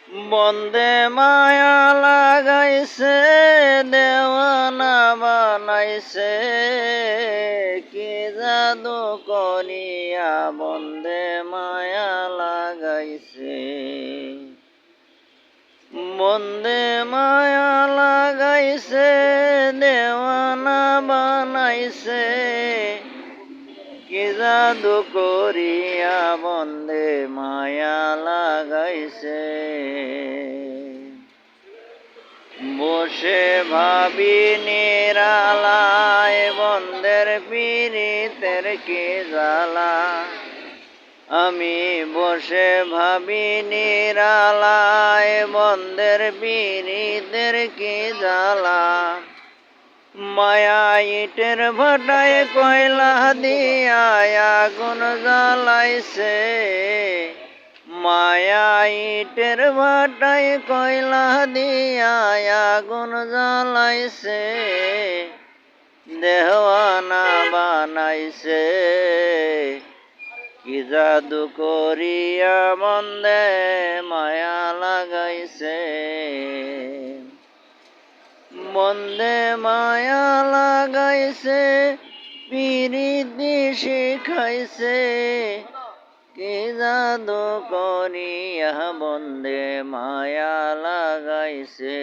বন্দে মায়া লাগাইছে, দেওয়ানা বানাইছে, কি জাদু করিয়া বন্দে মায়া লাগাইছে। বন্দে মায়া লাগাইছে, দেওয়ানা বানাইছে, কি জাদু করিয়া বন্দে মায়া লাগাইছে। বসে ভাবি নিরালায় বন্দের পীড়িতের কি জ্বালা। আমি বসে ভাবি নিরালায় বন্দের পীড়িতের কি জ্বালা। মায়া ইটের ভাটায় কয়লা দিয়া আগুন জ্বালাইছে, মায়া ইটের ভাটায় কয়লা দিয়া আগুন জ্বালাইছে, দেওয়ানা বানাইছে, কি জাদু করিয়া বন্দে মায়া লাগাইছে। বন্দে মায়া লাগাইছে, পিরিতি শিখাইছে, কি জাদু করিয়া বন্দে মায়া লাগাইছে।